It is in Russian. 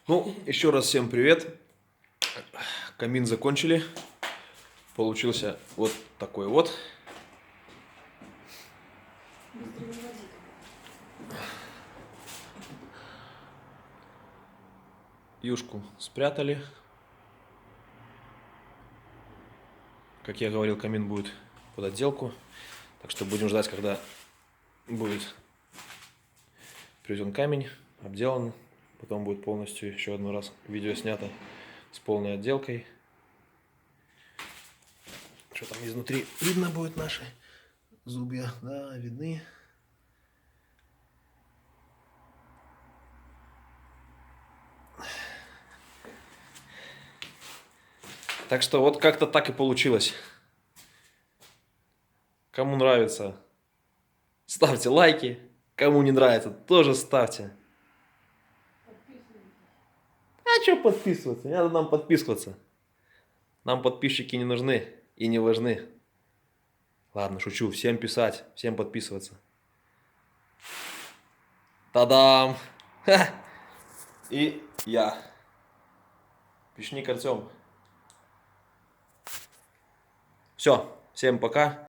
Ну, еще раз всем привет. Камин закончили. Получился вот такой вот. Юшку спрятали. Как я говорил, камин будет под отделку. Так что будем ждать, когда будет привезен камень, обделан. Потом будет полностью еще один раз видео снято с полной отделкой. Что там изнутри видно будет наши зубья. Да, видны. Так что вот как-то так и получилось. Кому нравится, ставьте лайки. Кому не нравится, тоже ставьте. А что подписываться? Не надо нам подписываться. Нам подписчики не нужны и не важны. Ладно, шучу. Всем писать, всем подписываться. Та-дам! Ха! И я. Печник Артем. Все, всем пока.